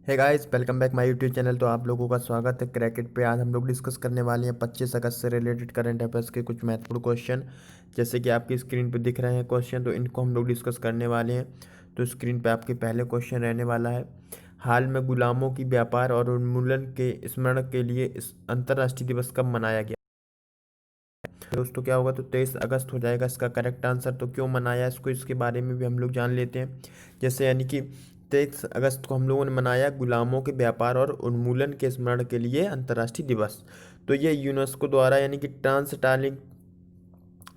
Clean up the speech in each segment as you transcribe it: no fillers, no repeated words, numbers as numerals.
Hey guys, welcome back my YouTube channel. तो आप लोगों का स्वागत है क्रैकेट पे। आज हम लोग डिस्कस करने वाले हैं 25 अगस्त से रिलेटेड करंट अफेयर्स के कुछ महत्वपूर्ण क्वेश्चन। जैसे कि आपकी स्क्रीन पे दिख रहे हैं क्वेश्चन, तो इनको हम लोग डिस्कस करने वाले हैं। तो स्क्रीन पे आपके पहले क्वेश्चन रहने वाला है, हाल में गुलामों की व्यापार और उन्मूलन के स्मरण के लिए इस अंतर्राष्ट्रीय दिवस कब मनाया गया। दोस्तों क्या होगा, तो 23 अगस्त हो जाएगा इसका करेक्ट आंसर। तो क्यों मनाया इसको, इसके बारे में भी हम लोग जान लेते हैं। जैसे यानी कि 23 अगस्त को हम लोगों ने मनाया गुलामों के व्यापार और उन्मूलन के स्मरण के लिए अंतर्राष्ट्रीय दिवस। तो ये यूनेस्को द्वारा यानी कि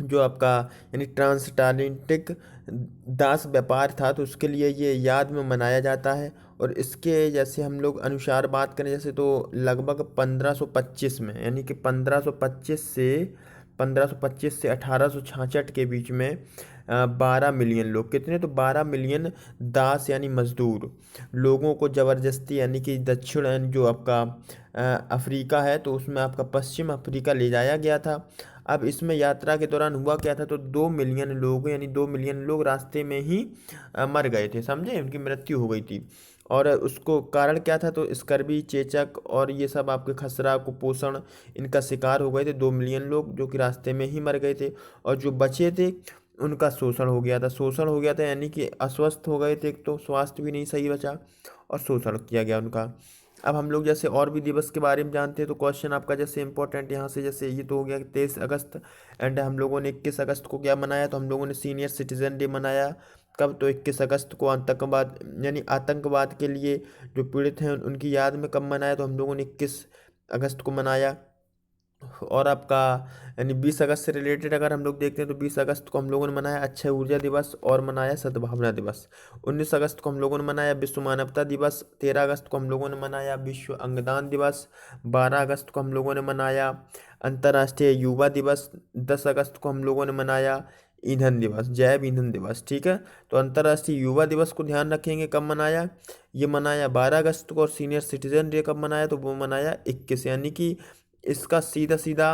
जो आपका यानी ट्रांसटारेंटिक दास व्यापार था, तो उसके लिए ये याद में मनाया जाता है। और इसके जैसे हम लोग अनुसार बात करें जैसे, तो लगभग 1525 में, यानी कि 1525 से 1866 के बीच में 12 मिलियन लोग, कितने, तो 12 मिलियन दास यानी मजदूर लोगों को ज़बरदस्ती यानी कि दक्षिण यानी जो आपका अफ्रीका है, तो उसमें आपका पश्चिम अफ्रीका ले जाया गया था। अब इसमें यात्रा के दौरान हुआ क्या था, तो 2 मिलियन लोग यानी 2 मिलियन लोग रास्ते में ही मर गए थे, समझे, उनकी मृत्यु हो गई थी। और उसको कारण क्या था, तो स्कर्वी, चेचक और ये सब आपके खसरा, कुपोषण, इनका शिकार हो गए थे 2 मिलियन लोग, जो कि रास्ते में ही मर गए थे। और जो बचे थे उनका शोषण हो गया था। शोषण हो गया था यानी कि अस्वस्थ हो गए थे, एक तो स्वास्थ्य भी नहीं सही बचा और शोषण किया गया उनका। अब हम लोग जैसे और भी दिवस के बारे में जानते हैं, तो क्वेश्चन आपका जैसे इंपॉर्टेंट यहाँ से, जैसे ये तो हो गया 23 अगस्त। एंड हम लोगों ने 21 अगस्त को क्या मनाया, तो हम लोगों ने सीनियर सिटीजन डे मनाया। कब, तो 21 अगस्त को आतंकवाद यानी आतंकवाद के लिए जो पीड़ित हैं उनकी याद में कब मनाया, तो हम लोगों ने 21 अगस्त को मनाया। और आपका यानी 20 अगस्त से रिलेटेड अगर हम लोग देखते हैं, तो 20 अगस्त को हम लोगों ने मनाया अक्षय ऊर्जा दिवस और मनाया सद्भावना दिवस। 19 अगस्त को हम लोगों ने मनाया विश्व मानवता दिवस। 13 अगस्त को हम लोगों ने मनाया विश्व अंगदान दिवस। 12 अगस्त को हम लोगों ने मनाया अंतर्राष्ट्रीय युवा दिवस। 10 अगस्त को हम लोगों ने मनाया ईंधन दिवस, जैव ईंधन दिवस, ठीक है। तो अंतर्राष्ट्रीय युवा दिवस को ध्यान रखेंगे कब मनाया, ये मनाया 12 अगस्त को। और सीनियर सिटीजन डे कब मनाया, तो वो मनाया 21, यानी कि इसका सीधा सीधा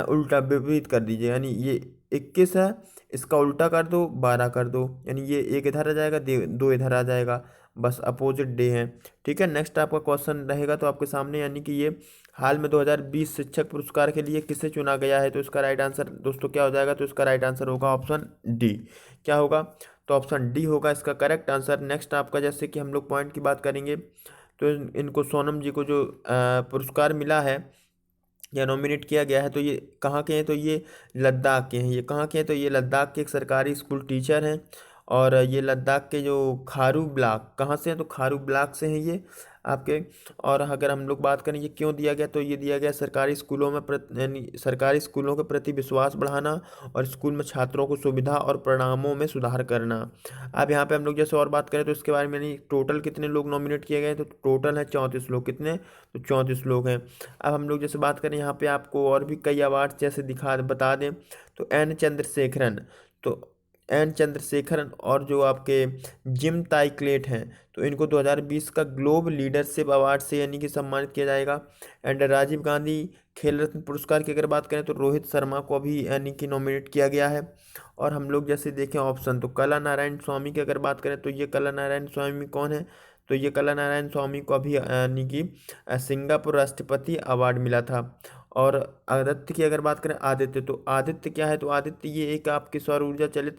उल्टा विपरीत कर दीजिए। यानी ये 21 है, इसका उल्टा कर दो, 12 कर दो, यानी ये एक इधर आ जाएगा, दो इधर आ जाएगा, बस अपोजिट डे है। ठीक है, नेक्स्ट आपका क्वेश्चन रहेगा तो आपके सामने, यानी कि ये हाल में 2020 शिक्षक पुरस्कार के लिए किसे चुना गया है, तो इसका राइट आंसर दोस्तों क्या हो जाएगा, तो इसका राइट आंसर होगा ऑप्शन डी। क्या होगा, तो ऑप्शन डी होगा इसका करेक्ट आंसर। नेक्स्ट आपका जैसे कि हम लोग पॉइंट की बात करेंगे, तो इनको सोनम जी को जो पुरस्कार मिला है या नॉमिनेट किया गया है, तो ये कहाँ के हैं, तो ये लद्दाख के हैं। ये कहाँ के हैं, तो ये लद्दाख के एक सरकारी स्कूल टीचर हैं। और ये लद्दाख के जो खारू ब्लॉक, कहाँ से हैं, तो खारू ब्लॉक से हैं ये आपके। और अगर हम लोग बात करें ये क्यों दिया गया, तो ये दिया गया सरकारी स्कूलों में यानी सरकारी स्कूलों के प्रति विश्वास बढ़ाना और स्कूल में छात्रों को सुविधा और परिणामों में सुधार करना। अब यहाँ पे हम लोग जैसे और बात करें तो इसके बारे में, यानी टोटल कितने लोग नॉमिनेट किए गए, तो टोटल है 34 लोग, कितने, तो 34 लोग हैं। अब हम लोग जैसे बात करें यहाँ पे आपको और भी कई अवार्ड जैसे दिखा बता दें, तो एन चंद्रशेखरन, तो एन चंद्रशेखरन और जो आपके जिम ताइक्लेट हैं, तो इनको 2020 का ग्लोब लीडरशिप अवार्ड से यानी कि सम्मानित किया जाएगा। एंड राजीव गांधी खेल रत्न पुरस्कार की अगर बात करें, तो रोहित शर्मा को भी यानी कि नॉमिनेट किया गया है। और हम लोग जैसे देखें ऑप्शन, तो कला नारायण स्वामी की अगर बात करें, तो ये कला नारायण स्वामी कौन है, तो ये कला नारायण स्वामी को अभी यानी कि सिंगापुर राष्ट्रपति अवार्ड मिला था। और आदित्य की अगर बात करें, आदित्य, तो आदित्य क्या है, तो आदित्य ये एक आपकी सौर ऊर्जा चलित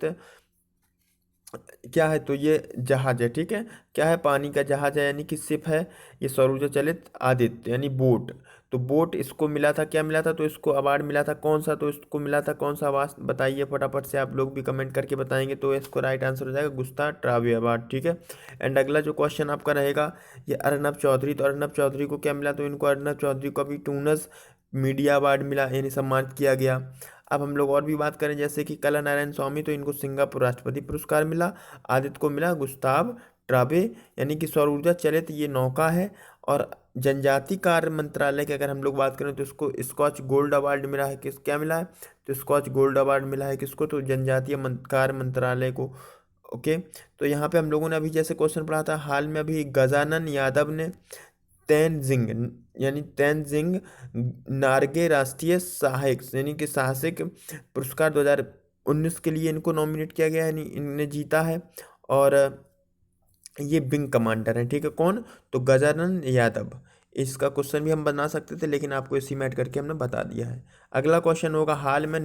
क्या है, तो ये जहाज है, ठीक है। क्या है, पानी का जहाज है यानी कि शिप है। ये सौर ऊर्जा चलित आदित्य यानी बोट, तो बोट इसको मिला था, क्या मिला था, तो इसको अवार्ड मिला था कौन सा, तो इसको मिला था कौन सा अवार्ड, बताइए फटाफट से, आप लोग भी कमेंट करके बताएंगे तो इसको राइट आंसर हो जाएगा गुस्ता ट्रावे अवार्ड, ठीक है। एंड अगला जो क्वेश्चन आपका रहेगा, ये अर्नब चौधरी, तो अर्नब चौधरी को क्या मिला, तो इनको अर्नब चौधरी को अभी टूनस मीडिया अवार्ड मिला, यानी सम्मानित किया गया। अब हम लोग और भी बात करें जैसे कि कला नारायण स्वामी, तो इनको सिंगापुर राष्ट्रपति पुरस्कार मिला। आदित्य को मिला गुस्ताव ट्राबे यानी कि सौर ऊर्जा चलित ये नौका है। और जनजाति कार्य मंत्रालय की अगर हम लोग बात करें, तो इसको स्कॉच गोल्ड अवार्ड मिला है, किस क्या मिला है, तो स्कॉच गोल्ड अवार्ड मिला है किसको, तो जनजातीय कार्य मंत्रालय को। ओके, तो यहाँ पे हम लोगों ने अभी जैसे क्वेश्चन पढ़ा था, हाल में अभी गजानन यादव ने तेनजिंग यानी तेनजिंग नार्गे राष्ट्रीय सहायक यानी कि साहसिक पुरस्कार 2019 के लिए इनको नॉमिनेट किया गया है, यानी इनने जीता है। और ये विंग कमांडर हैं, ठीक है। कौन? तो गजानन यादव। इसका क्वेश्चन भी हम बना सकते थे, लेकिन आपको इसी में ऐड करके हमने बता दिया है। अगला क्वेश्चन होगा, हाल में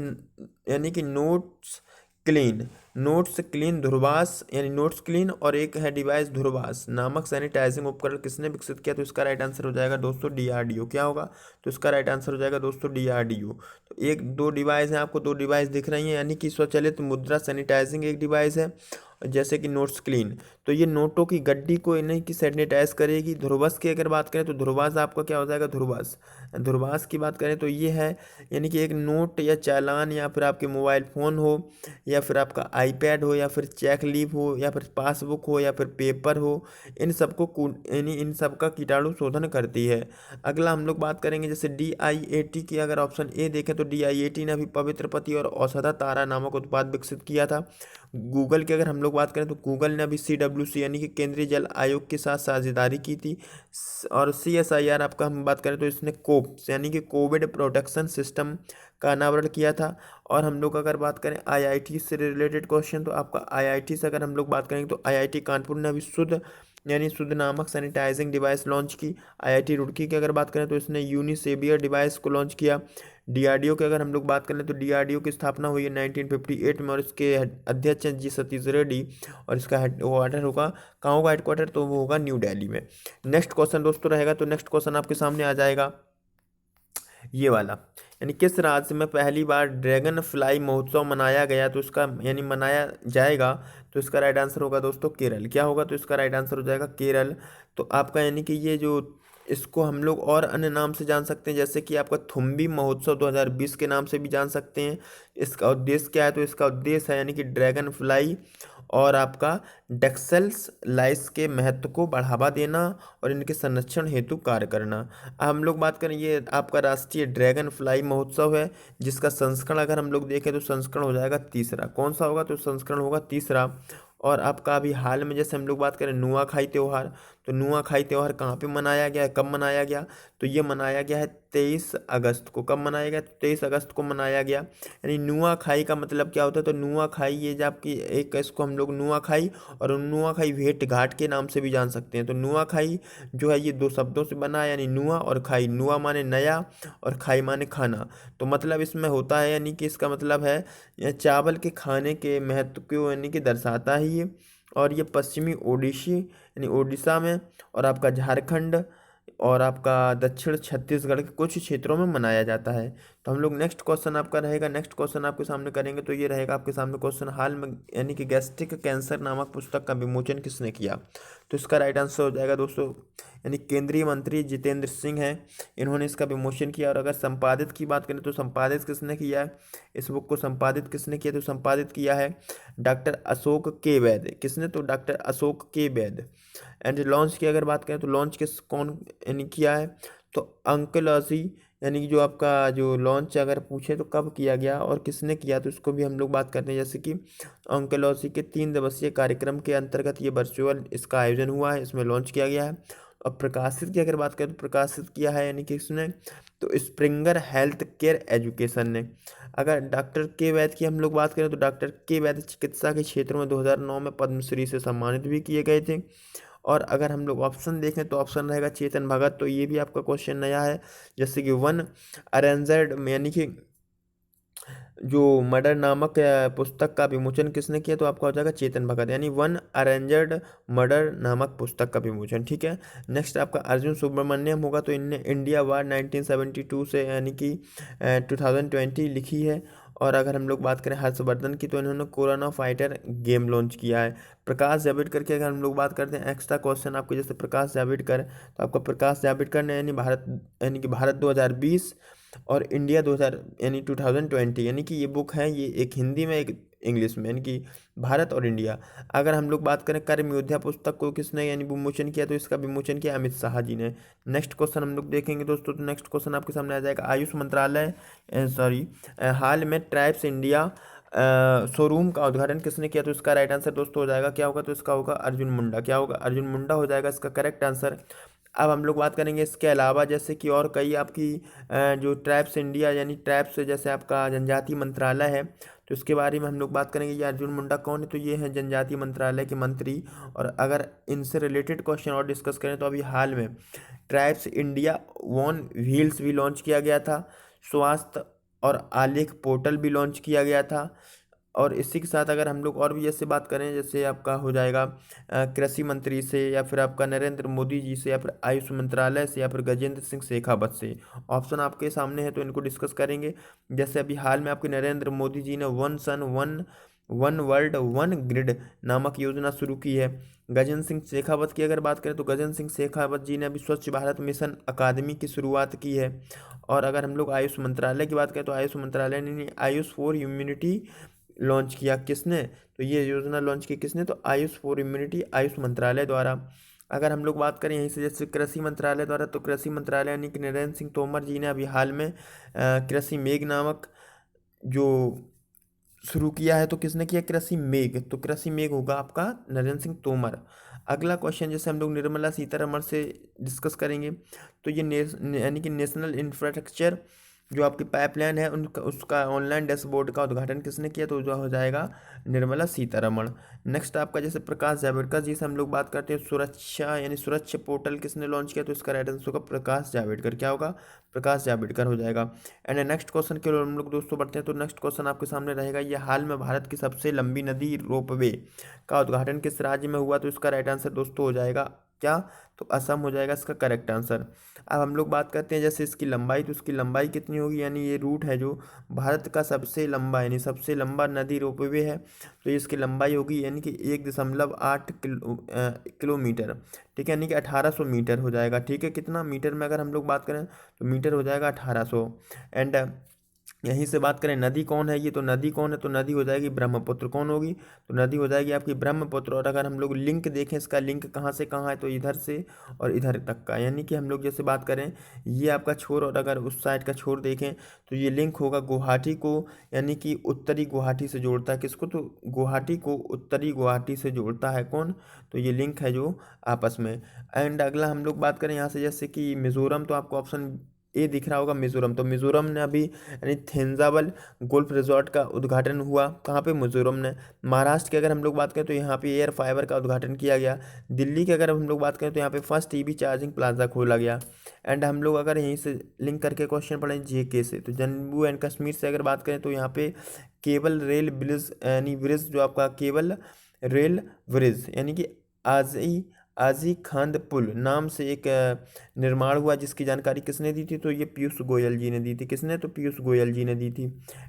यानी कि नोट्स क्लीन दूरभाष यानी नोट्स क्लीन और एक है डिवाइस दूरभाष नामक सैनिटाइजिंग उपकरण किसने विकसित किया? तो इसका राइट आंसर हो जाएगा दोस्तों डीआरडीओ। क्या होगा? तो इसका राइट आंसर हो जाएगा दोस्तों डीआरडीओ। तो एक दो डिवाइस हैं, आपको दो डिवाइस दिख रही हैं, यानी कि स्वचालित मुद्रा सैनिटाइजिंग एक डिवाइस है, जैसे कि नोट्स क्लीन, तो ये नोटों की गड्डी को इन्हें की सैनिटाइज करेगी। ध्रुवस की अगर बात करें तो ध्रुवास आपका क्या हो जाएगा? ध्रुवास की बात करें तो ये है, यानी कि एक नोट या चालान या फिर आपके मोबाइल फ़ोन हो या फिर आपका आईपैड हो या फिर चेक लीफ हो या फिर पासबुक हो या फिर पेपर हो, इन सबको यानी इन सब का कीटाणु शोधन करती है। अगला हम लोग बात करेंगे जैसे DIAT की, अगर ऑप्शन ए देखें तो DIAT ने अभी पवित्र पति और औषधा तारा नामक उत्पाद विकसित किया था। गूगल की अगर हम लोग बात करें तो गूगल ने अभी CWC यानी कि केंद्रीय जल आयोग के साथ साझेदारी की थी। और CSIR आपका हम बात करें तो इसने कोप्स यानी कि कोविड प्रोटेक्शन सिस्टम का अनावरण किया था। और हम लोग अगर बात करें IIT से रिलेटेड क्वेश्चन, तो आपका IIT से अगर हम लोग बात करेंगे तो IIT कानपुर ने अभी शुद्ध नामक सैनिटाइजिंग डिवाइस लॉन्च की। IIT रुड़की की अगर बात करें तो इसने यूनिसेवियर डिवाइस को लॉन्च किया। DRDO की अगर हम लोग बात करें तो DRDO की स्थापना हुई है 1958 में, और इसके अध्यक्ष हैं जी सतीश रेड्डी। और इसका हेडक्वार्टर होगा, कहाँ होगा हेडक्वार्टर? तो वो होगा न्यू दिल्ली में। नेक्स्ट क्वेश्चन दोस्तों रहेगा, तो नेक्स्ट क्वेश्चन आपके सामने आ जाएगा ये वाला, यानी किस राज्य में पहली बार ड्रैगन फ्लाई महोत्सव मनाया गया? तो इसका यानी मनाया जाएगा, तो इसका राइट आंसर होगा दोस्तों केरल। क्या होगा? तो इसका राइट आंसर हो जाएगा केरल। तो आपका यानी कि ये जो, इसको हम लोग और अन्य नाम से जान सकते हैं, जैसे कि आपका थुम्बी महोत्सव 2020 के नाम से भी जान सकते हैं। इसका उद्देश्य क्या है? तो इसका उद्देश्य है यानी कि ड्रैगन फ्लाई और आपका डेक्सेल्स लाइस के महत्व को बढ़ावा देना और इनके संरक्षण हेतु कार्य करना। अब हम लोग बात करें, ये आपका राष्ट्रीय ड्रैगन फ्लाई महोत्सव है, जिसका संस्करण अगर हम लोग देखें तो संस्करण हो जाएगा तीसरा। कौन सा होगा? तो संस्करण होगा तीसरा। और आपका अभी हाल में जैसे हम लोग बात करें नुआखाई त्यौहार, तो नुआखाई त्यौहार कहाँ पे मनाया गया है, कब मनाया गया? तो ये मनाया गया है 23 अगस्त को। कब मनाया गया? 23 अगस्त को मनाया गया। यानी नुआखाई का मतलब क्या होता है? तो नुआखाई ये जो आपकी एक, इसको हम लोग नुआखाई और नुआखाई भेंट घाट के नाम से भी जान सकते हैं। तो नुआखाई जो है ये दो शब्दों से बना है, यानी नुआ और खाई। नुआ माने नया और खाई माने खाना। तो मतलब इसमें होता है, यानी कि इसका मतलब है यह चावल के खाने के महत्व को यानी कि दर्शाता ही है। और ये पश्चिमी ओडिशी यानी ओडिशा में और आपका झारखंड और आपका दक्षिण छत्तीसगढ़ के कुछ क्षेत्रों में मनाया जाता है। तो हम लोग नेक्स्ट क्वेश्चन आपका रहेगा, नेक्स्ट क्वेश्चन आपके सामने करेंगे, तो ये रहेगा आपके सामने क्वेश्चन, हाल में यानी कि गैस्ट्रिक कैंसर नामक पुस्तक का विमोचन किसने किया? तो इसका राइट आंसर हो जाएगा दोस्तों, यानी केंद्रीय मंत्री जितेंद्र सिंह हैं, इन्होंने इसका विमोचन किया। और अगर संपादित की बात करें तो संपादित किसने किया है? इस बुक को संपादित किसने किया? तो संपादित किया है डॉक्टर अशोक के वैद्य। किसने? तो डॉक्टर अशोक के वैद्य। एंड लॉन्च की अगर बात करें तो लॉन्च किस कौन यानी किया है? तो अंकोलॉजी यानी कि जो आपका जो लॉन्च अगर पूछे तो कब किया गया और किसने किया, तो इसको भी हम लोग बात करते हैं। जैसे कि अंकोलॉजी के 3 दिवसीय कार्यक्रम के अंतर्गत ये वर्चुअल इसका आयोजन हुआ है, इसमें लॉन्च किया गया है। और प्रकाशित की अगर बात करें तो प्रकाशित किया है यानी कि इसने तो स्प्रिंगर हेल्थ केयर एजुकेशन ने। अगर डॉक्टर के वैद्य की हम लोग बात करें तो डॉक्टर के वैद्य चिकित्सा के क्षेत्र में 2009 में पद्मश्री से सम्मानित भी किए गए थे। और अगर हम लोग ऑप्शन देखें तो ऑप्शन रहेगा चेतन भगत, तो ये भी आपका क्वेश्चन नया है। जैसे कि वन अरेंजर्ड यानी कि जो मर्डर नामक पुस्तक का विमोचन किसने किया? तो आपका हो जाएगा चेतन भगत, यानी वन अरेंजर्ड मर्डर नामक पुस्तक का विमोचन, ठीक है। नेक्स्ट आपका अर्जुन सुब्रमण्यम होगा, तो इनने इंडिया वार 1972 से यानी कि 2020 लिखी है। और अगर हम लोग बात करें हर्षवर्धन की, तो इन्होंने कोरोना फाइटर गेम लॉन्च किया है। प्रकाश जावड़ेकर की अगर हम लोग बात करते हैं, एक्स्ट्रा क्वेश्चन आपके जैसे प्रकाश जावड़ेकर, तो आपका प्रकाश जावड़ेकर ने यानी कि भारत 2020 और इंडिया 2000 यानी 2020 यानी कि ये बुक है, ये एक हिंदी में एक इंग्लिश में, यानी कि भारत और इंडिया। अगर हम लोग बात करें कर्म योद्धा पुस्तक को किसने यानी विमोचन किया, तो इसका विमोचन किया अमित शाह जी ने। नेक्स्ट क्वेश्चन हम लोग देखेंगे दोस्तों, तो नेक्स्ट क्वेश्चन आपके सामने आ जाएगा, आयुष मंत्रालय हाल में ट्राइब्स इंडिया शोरूम का उद्घाटन किसने किया? तो इसका राइट आंसर दोस्तों हो जाएगा, क्या होगा? तो इसका होगा अर्जुन मुंडा। क्या होगा? अर्जुन मुंडा हो जाएगा इसका करेक्ट आंसर। अब हम लोग बात करेंगे इसके अलावा, जैसे कि और कई आपकी जो ट्राइब्स इंडिया यानी ट्राइब्स जैसे आपका जनजाति मंत्रालय है, तो इसके बारे में हम लोग बात करेंगे। ये अर्जुन मुंडा कौन है, तो ये हैं जनजातीय मंत्रालय के मंत्री। और अगर इनसे रिलेटेड क्वेश्चन और डिस्कस करें तो अभी हाल में ट्राइब्स इंडिया वन व्हील्स भी लॉन्च किया गया था, स्वास्थ्य और आलेख पोर्टल भी लॉन्च किया गया था। और इसी के साथ अगर हम लोग और भी जैसे बात करें, जैसे आपका हो जाएगा कृषि मंत्री से, या फिर आपका नरेंद्र मोदी जी से, या फिर आयुष मंत्रालय से, या फिर गजेंद्र सिंह शेखावत से। ऑप्शन आपके सामने है तो इनको डिस्कस करेंगे। जैसे अभी हाल में आपके नरेंद्र मोदी जी ने one sun one one world one grid नामक योजना शुरू की है। गजेंद्र सिंह शेखावत की अगर बात करें तो गजेंद्र सिंह शेखावत जी ने अभी स्वच्छ भारत मिशन अकादमी की शुरुआत की है। और अगर हम लोग आयुष मंत्रालय की बात करें तो आयुष मंत्रालय ने आयुष फॉर इम्यूनिटी लॉन्च किया। किसने, तो ये योजना लॉन्च की किसने, तो आयुष फॉर इम्यूनिटी आयुष मंत्रालय द्वारा। अगर हम लोग बात करें यहीं से जैसे कृषि मंत्रालय द्वारा, तो कृषि मंत्रालय यानी कि नरेंद्र सिंह तोमर जी ने अभी हाल में कृषि मेघ नामक जो शुरू किया है। तो किसने किया, कृषि मेघ, तो कृषि मेघ होगा आपका नरेंद्र सिंह तोमर। अगला क्वेश्चन जैसे हम लोग निर्मला सीतारमण से डिस्कस करेंगे, तो ये यानी कि नेशनल इंफ्रास्ट्रक्चर जो आपकी पाइपलाइन है उनका उसका ऑनलाइन डैशबोर्ड का उद्घाटन किसने किया, तो जो हो जाएगा निर्मला सीतारमण। नेक्स्ट आपका जैसे प्रकाश जावड़ेकर जी से हम लोग बात करते हैं, सुरक्षा यानी सुरक्षा पोर्टल किसने लॉन्च किया, तो इसका राइट आंसर होगा प्रकाश जावड़ेकर। क्या होगा, प्रकाश जावड़ेकर हो जाएगा। एंड नेक्स्ट क्वेश्चन के लिए हम लोग दोस्तों बढ़ते हैं। तो नेक्स्ट क्वेश्चन आपके सामने रहेगा, ये हाल में भारत की सबसे लंबी नदी रोपवे का उद्घाटन किस राज्य में हुआ, तो इसका राइट आंसर दोस्तों हो जाएगा क्या, तो असम हो जाएगा इसका करेक्ट आंसर। अब हम लोग बात करते हैं जैसे इसकी लंबाई, तो इसकी लंबाई कितनी होगी, यानी ये रूट है जो भारत का सबसे लंबा यानी सबसे लंबा नदी रोपवे है, तो इसकी लंबाई होगी यानी कि 1.8 किलोमीटर। ठीक है, यानी कि 1800 मीटर हो जाएगा। ठीक है, कितना मीटर में अगर हम लोग बात करें तो मीटर हो जाएगा 1800। एंड यहीं से बात करें नदी कौन है ये, तो नदी कौन है, तो नदी हो जाएगी ब्रह्मपुत्र। कौन होगी, तो नदी हो जाएगी आपकी ब्रह्मपुत्र। और अगर हम लोग लिंक देखें, इसका लिंक कहाँ से कहाँ है, तो इधर से और इधर तक का, यानी कि हम लोग जैसे बात करें ये आपका छोर, और अगर उस साइड का छोर देखें तो ये लिंक होगा गुवाहाटी को, यानी कि उत्तरी गुवाहाटी से जोड़ता है किसको, तो गुवाहाटी को उत्तरी गुवाहाटी से जोड़ता है कौन, तो ये लिंक है जो आपस में। एंड अगला हम लोग बात करें यहाँ से जैसे कि मिजोरम, तो आपको ऑप्शन ए दिख रहा होगा मिजोरम। तो मिजोरम ने अभी यानी थेंजावल गोल्फ रिजॉर्ट का उद्घाटन हुआ, कहाँ पे, मिजोरम ने। महाराष्ट्र की अगर हम लोग बात करें तो यहाँ पे एयर फाइबर का उद्घाटन किया गया। दिल्ली की अगर हम लोग बात करें तो यहाँ पे फर्स्ट ईवी चार्जिंग प्लाजा खोला गया। एंड हम लोग अगर यहीं से लिंक करके क्वेश्चन पढ़ें जेके से, तो जम्मू एंड कश्मीर से अगर बात करें तो यहाँ पे केबल रेल ब्रिज यानी ब्रिज जो आपका केबल रेल ब्रिज यानी कि आजी आजी खांद पुल नाम से एक निर्माण हुआ, जिसकी जानकारी किसने दी थी, तो ये पीयूष गोयल जी ने दी थी। किसने, तो पीयूष गोयल जी ने दी थी।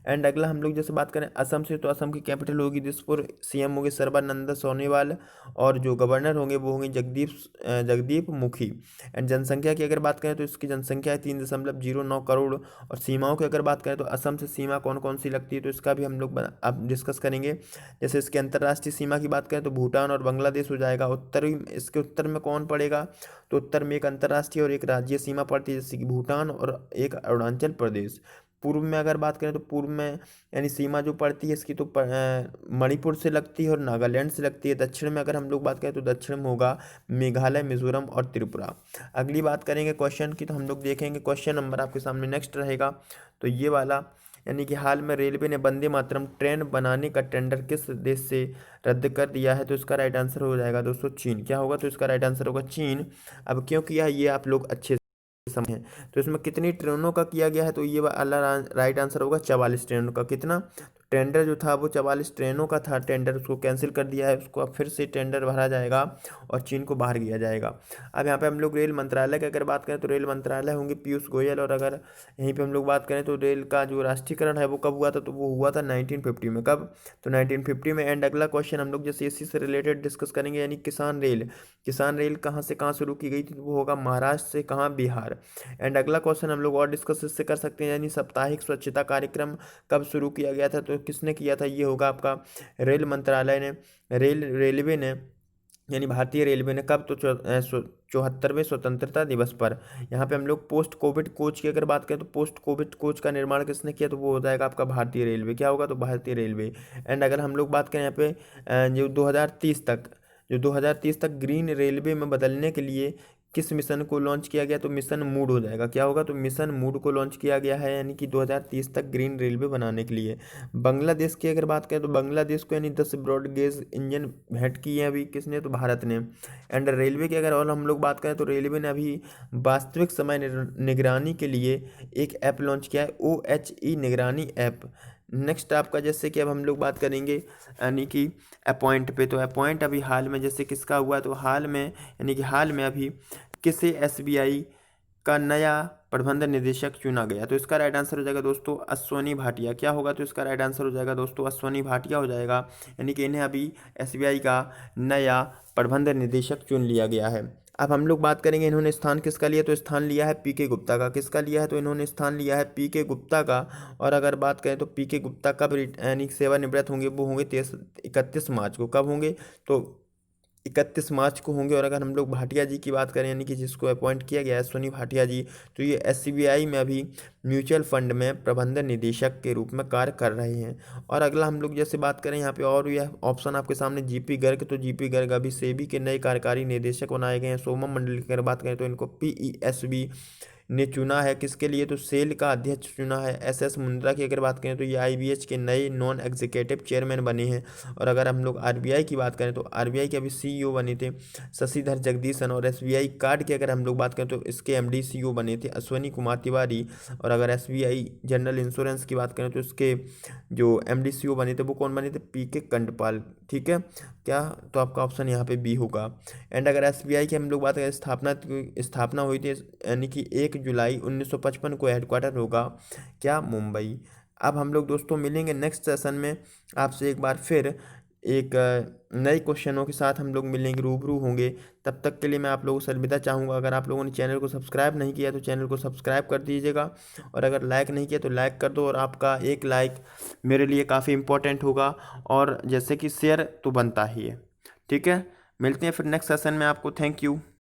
एंड अगला हम लोग जैसे बात करें असम से, तो असम की कैपिटल होगी दिसपुर, सीएम होंगे सर्बानंद सोनोवाल, और जो गवर्नर होंगे वो होंगे जगदीप मुखी। एंड जनसंख्या की अगर बात करें तो इसकी जनसंख्या है 3.09 करोड़। और सीमाओं की अगर बात करें तो असम से सीमा कौन कौन सी लगती है, तो इसका भी हम लोग अब डिस्कस करेंगे। जैसे इसकी अंतर्राष्ट्रीय सीमा की बात करें तो भूटान और बांग्लादेश हो जाएगा। उत्तरी इसके उत्तर में कौन पड़ेगा, तो उत्तर में एक अंतर्राष्ट्रीय और एक राज्य सीमा पड़ती है, जैसे कि भूटान और एक अरुणाचल प्रदेश। पूर्व में अगर बात करें तो पूर्व में यानी सीमा जो पड़ती है इसकी तो मणिपुर से लगती है और नागालैंड से लगती है। दक्षिण में अगर हम लोग बात करें तो दक्षिण में होगा मेघालय, मिजोरम और त्रिपुरा। अगली बात करेंगे क्वेश्चन की, तो हम लोग देखेंगे क्वेश्चन नंबर आपके सामने नेक्स्ट रहेगा, तो ये वाला यानी कि हाल में रेलवे ने वंदे मातरम ट्रेन बनाने का टेंडर किस देश से रद्द कर दिया है, तो इसका राइट आंसर हो जाएगा दोस्तों चीन। क्या होगा, तो इसका राइट आंसर होगा चीन। अब क्यों किया ये आप लोग अच्छे समझें, तो इसमें कितनी ट्रेनों का किया गया है, तो ये वाला राइट आंसर होगा 44 ट्रेनों का। कितना, टेंडर जो था वो 44 ट्रेनों का था, टेंडर उसको कैंसिल कर दिया है, उसको अब फिर से टेंडर भरा जाएगा और चीन को बाहर किया जाएगा। अब यहाँ पे हम लोग रेल मंत्रालय की अगर बात करें तो रेल मंत्रालय होंगे पीयूष गोयल। और अगर यहीं पे हम लोग बात करें तो रेल का जो राष्ट्रीयकरण है वो कब हुआ था, तो वो हुआ था 1950 में। कब, तो 1950 में। एंड अगला क्वेश्चन हम लोग जैसे इसी से रिलेटेड डिस्कस करेंगे, यानी किसान रेल। किसान रेल कहाँ से कहाँ शुरू की गई थी, तो वो होगा महाराष्ट्र से कहाँ, बिहार। एंड अगला क्वेश्चन हम लोग और डिस्कस इससे कर सकते हैं, यानी साप्ताहिक स्वच्छता कार्यक्रम कब शुरू किया गया था, तो किसने किया था, ये होगा आपका रेल मंत्रालय ने। रेलवे ने यानी भारतीय रेलवे ने कब, तो 74वें स्वतंत्रता दिवस पर। यहाँ पे हम लोग पोस्ट कोविड कोच की अगर बात करें तो पोस्ट कोविड कोच का निर्माण किसने किया, तो वो हो जाएगा आपका भारतीय रेलवे। क्या होगा, तो भारतीय रेलवे। एंड अगर हम लोग बात करें यहाँ पे जो 2030 तक ग्रीन रेलवे में बदलने के लिए किस मिशन को लॉन्च किया गया, तो मिशन मूड हो जाएगा, क्या होगा, तो मिशन मूड को लॉन्च किया गया है, यानी कि 2030 तक ग्रीन रेलवे बनाने के लिए। बांग्लादेश की अगर बात करें तो बांग्लादेश को यानी 10 ब्रॉड गेज इंजन भेंट किए हैं अभी किसने, तो भारत ने। एंड रेलवे की अगर और हम लोग बात करें तो रेलवे ने अभी वास्तविक समय निगरानी के लिए एक ऐप लॉन्च किया है, OHE निगरानी ऐप। नेक्स्ट आपका जैसे कि अब हम लोग बात करेंगे यानी कि अपॉइंट पे, तो अपॉइंट अभी हाल में जैसे किसका हुआ, तो हाल में यानी कि हाल में अभी किसे SBI का नया प्रबंध निदेशक चुना गया, तो इसका राइट आंसर हो जाएगा दोस्तों अश्वनी भाटिया। क्या होगा, तो इसका राइट आंसर हो जाएगा दोस्तों अश्वनी भाटिया हो जाएगा, यानी कि इन्हें अभी SBI का नया प्रबंध निदेशक चुन लिया गया है। अब हम लोग बात करेंगे इन्होंने स्थान किसका लिया, तो स्थान लिया है PK गुप्ता का। किसका लिया है, तो इन्होंने स्थान लिया है PK गुप्ता का। और अगर बात करें तो PK गुप्ता कब यानी सेवानिवृत्त होंगे, वो होंगे 31 मार्च को। कब होंगे, तो 31 मार्च को होंगे। और अगर हम लोग भाटिया जी की बात करें यानी कि जिसको अपॉइंट किया गया है सोनी भाटिया जी, तो ये SBI में अभी म्यूचुअल फंड में प्रबंध निदेशक के रूप में कार्य कर रहे हैं। और अगला हम लोग जैसे बात करें यहाँ पे और यह ऑप्शन आपके सामने GP गर्ग, तो GP गर्ग अभी सेबी के नए कार्यकारी निदेशक बनाए गए हैं। सोमम मंडल की अगर बात करें तो इनको PESB ने चुना है, किसके लिए, तो सेल का अध्यक्ष चुना है। SS मुंद्रा की अगर बात करें तो ये IBH के नए नॉन एग्जीक्यूटिव चेयरमैन बने हैं। और अगर हम लोग RBI की बात करें तो RBI के अभी CEO बने थे शशिधर जगदीशन। और SBI कार्ड की अगर हम लोग बात करें तो इसके MD CEO बने थे अश्वनी कुमार तिवारी। और अगर SBI जनरल इंश्योरेंस की बात करें तो इसके जो MD CEO बने थे वो कौन बने थे, PK कंडपाल। ठीक है, क्या, तो आपका ऑप्शन यहाँ पे B होगा। एंड अगर SBI की हम लोग बात करें स्थापना हुई थी यानी कि 1 जुलाई 1955 को, हेडक्वार्टर होगा क्या, मुंबई। अब हम लोग दोस्तों मिलेंगे नेक्स्ट सेशन में आपसे एक बार फिर एक नए क्वेश्चनों के साथ हम लोग मिलेंगे, रूबरू होंगे। तब तक के लिए मैं आप लोगों से अलविदा चाहूँगा। अगर आप लोगों ने चैनल को सब्सक्राइब नहीं किया तो चैनल को सब्सक्राइब कर दीजिएगा। और अगर लाइक नहीं किया तो लाइक कर दो, और आपका एक लाइक मेरे लिए काफ़ी इंपॉर्टेंट होगा। और जैसे कि शेयर तो बनता ही है। ठीक है, मिलते हैं फिर नेक्स्ट सेशन में आपको। Thank you.